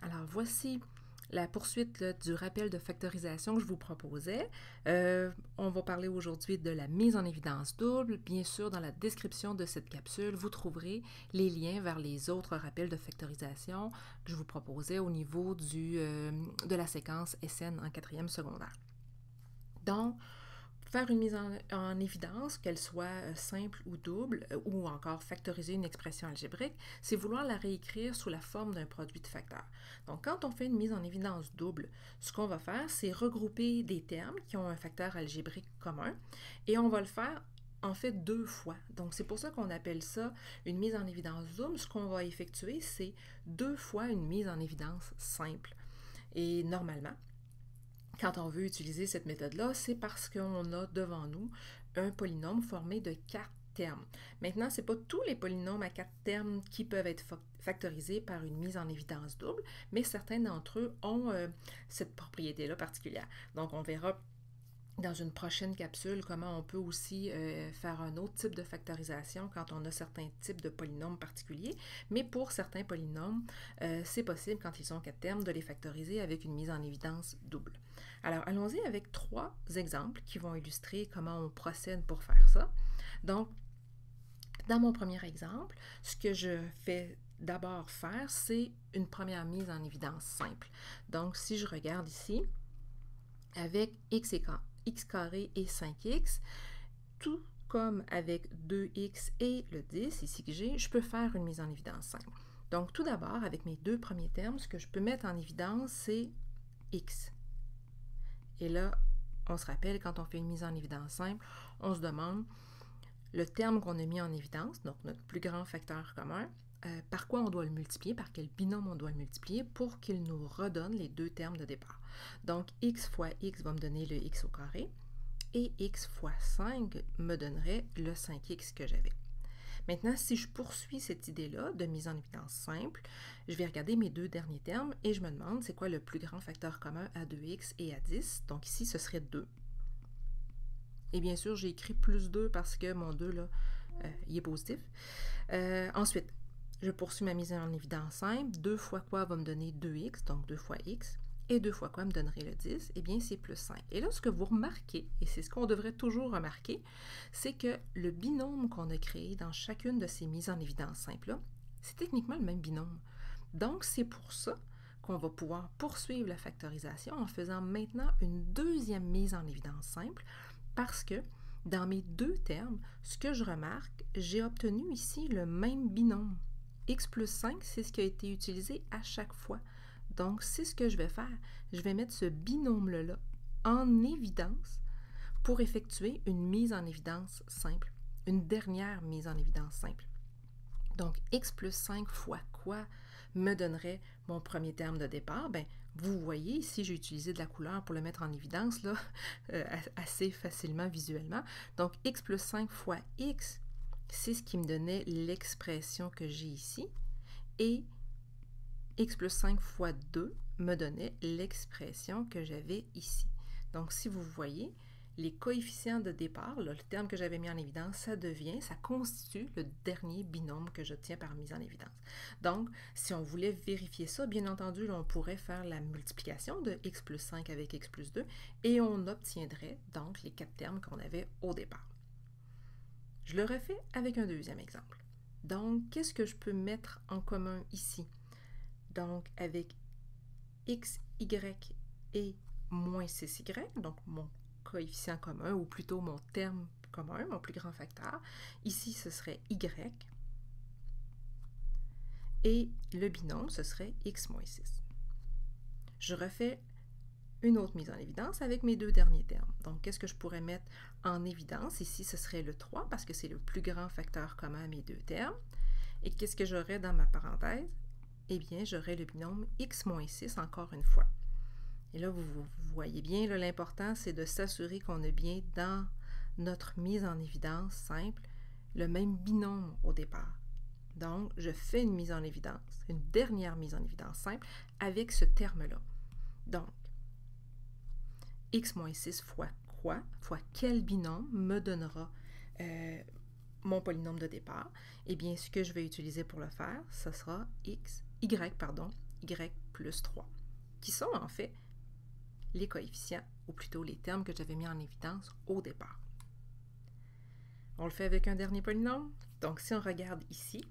Alors, voici la poursuite là, du rappel de factorisation que je vous proposais. On va parler aujourd'hui de la mise en évidence double. Bien sûr, dans la description de cette capsule, vous trouverez les liens vers les autres rappels de factorisation que je vous proposais au niveau de la séquence SN en 4e secondaire. Donc, faire une mise en évidence, qu'elle soit simple ou double, ou encore factoriser une expression algébrique, c'est vouloir la réécrire sous la forme d'un produit de facteurs. Donc, quand on fait une mise en évidence double, ce qu'on va faire, c'est regrouper des termes qui ont un facteur algébrique commun, et on va le faire en fait 2 fois. Donc, c'est pour ça qu'on appelle ça une mise en évidence double. Ce qu'on va effectuer, c'est 2 fois une mise en évidence simple. Et normalement, quand on veut utiliser cette méthode-là, c'est parce qu'on a devant nous un polynôme formé de 4 termes. Maintenant, ce n'est pas tous les polynômes à 4 termes qui peuvent être factorisés par une mise en évidence double, mais certains d'entre eux ont cette propriété-là particulière. Donc, on verra dans une prochaine capsule comment on peut aussi faire un autre type de factorisation quand on a certains types de polynômes particuliers. Mais pour certains polynômes, c'est possible, quand ils ont 4 termes, de les factoriser avec une mise en évidence double. Alors, allons-y avec 3 exemples qui vont illustrer comment on procède pour faire ça. Donc, dans mon premier exemple, ce que je fais d'abord faire, c'est une première mise en évidence simple. Donc, si je regarde ici, avec x carré et 5x, tout comme avec 2x et le 10, ici que j'ai, je peux faire une mise en évidence simple. Donc, tout d'abord, avec mes 2 premiers termes, ce que je peux mettre en évidence, c'est x. Et là, on se rappelle, quand on fait une mise en évidence simple, on se demande le terme qu'on a mis en évidence, donc notre plus grand facteur commun, par quoi on doit le multiplier, par quel binôme on doit le multiplier pour qu'il nous redonne les 2 termes de départ. Donc, x fois x va me donner le x au carré et x fois 5 me donnerait le 5x que j'avais. Maintenant, si je poursuis cette idée-là de mise en évidence simple, je vais regarder mes 2 derniers termes et je me demande c'est quoi le plus grand facteur commun à 2x et à 10. Donc ici, ce serait 2. Et bien sûr, j'ai écrit plus 2 parce que mon 2, là, il est positif. Ensuite, je poursuis ma mise en évidence simple. 2 fois quoi va me donner 2x, donc 2 fois x. Et 2 fois quoi me donnerait le 10? Eh bien, c'est plus 5. Et là, ce que vous remarquez, et c'est ce qu'on devrait toujours remarquer, c'est que le binôme qu'on a créé dans chacune de ces mises en évidence simples-là, c'est techniquement le même binôme. Donc, c'est pour ça qu'on va pouvoir poursuivre la factorisation en faisant maintenant une deuxième mise en évidence simple, parce que dans mes 2 termes, ce que je remarque, j'ai obtenu ici le même binôme. X plus 5, c'est ce qui a été utilisé à chaque fois. Donc, c'est ce que je vais faire. Je vais mettre ce binôme-là en évidence pour effectuer une mise en évidence simple, une dernière mise en évidence simple. Donc, x plus 5 fois quoi me donnerait mon premier terme de départ? Bien, vous voyez, ici, j'ai utilisé de la couleur pour le mettre en évidence, là, assez facilement visuellement. Donc, x plus 5 fois x, c'est ce qui me donnait l'expression que j'ai ici. Et x plus 5 fois 2 me donnait l'expression que j'avais ici. Donc, si vous voyez, les coefficients de départ, là, le terme que j'avais mis en évidence, ça constitue le dernier binôme que j'obtiens par mise en évidence. Donc, si on voulait vérifier ça, bien entendu, là, on pourrait faire la multiplication de x plus 5 avec x plus 2 et on obtiendrait donc les 4 termes qu'on avait au départ. Je le refais avec un deuxième exemple. Donc, qu'est-ce que je peux mettre en commun ici? Donc, avec x, y et moins 6y, donc mon coefficient commun, ou plutôt mon terme commun, mon plus grand facteur. Ici, ce serait y. Et le binôme, ce serait x moins 6. Je refais une autre mise en évidence avec mes 2 derniers termes. Donc, qu'est-ce que je pourrais mettre en évidence? Ici, ce serait le 3 parce que c'est le plus grand facteur commun à mes 2 termes. Et qu'est-ce que j'aurais dans ma parenthèse? Eh bien, j'aurais le binôme x moins 6 encore une fois. Et là, vous voyez bien, l'important, c'est de s'assurer qu'on a bien dans notre mise en évidence simple le même binôme au départ. Donc, je fais une mise en évidence, une dernière mise en évidence simple avec ce terme-là. Donc, x moins 6 fois quoi? Fois quel binôme me donnera mon polynôme de départ? Eh bien, ce que je vais utiliser pour le faire, ce sera y y plus 3, qui sont en fait les coefficients, ou plutôt les termes que j'avais mis en évidence au départ. On le fait avec un dernier polynôme. Donc, si on regarde ici,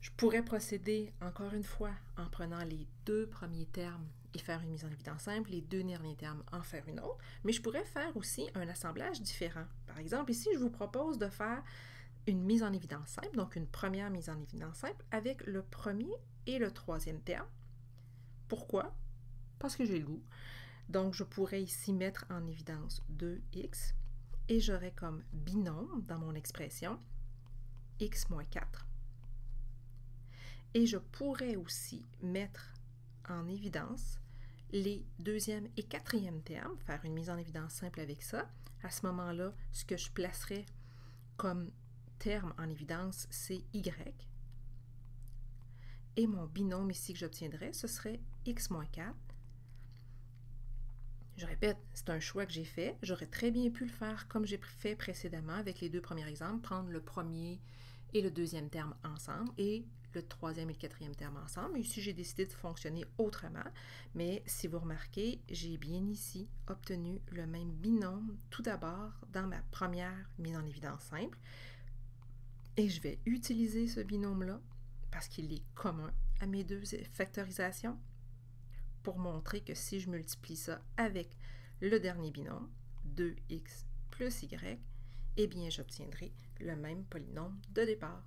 je pourrais procéder encore une fois en prenant les deux premiers termes et faire une mise en évidence simple, les deux derniers termes en faire une autre, mais je pourrais faire aussi un assemblage différent. Par exemple, ici, je vous propose de faire une mise en évidence simple, donc une première mise en évidence simple avec le premier et le troisième terme. Pourquoi? Parce que j'ai le goût. Donc, je pourrais ici mettre en évidence 2x et j'aurai comme binôme dans mon expression x moins 4. Et je pourrais aussi mettre en évidence les deuxième et quatrième termes, faire une mise en évidence simple avec ça. À ce moment-là, ce que je placerais comme terme en évidence, c'est y. Et mon binôme ici que j'obtiendrais, ce serait x moins 4. Je répète, c'est un choix que j'ai fait. J'aurais très bien pu le faire comme j'ai fait précédemment avec les deux premiers exemples, prendre le premier et le deuxième terme ensemble et le troisième et le quatrième terme ensemble. Ici, j'ai décidé de fonctionner autrement, mais si vous remarquez, j'ai bien ici obtenu le même binôme tout d'abord dans ma première mise en évidence simple. Et je vais utiliser ce binôme-là parce qu'il est commun à mes deux factorisations pour montrer que si je multiplie ça avec le dernier binôme, 2x plus y, eh bien j'obtiendrai le même polynôme de départ.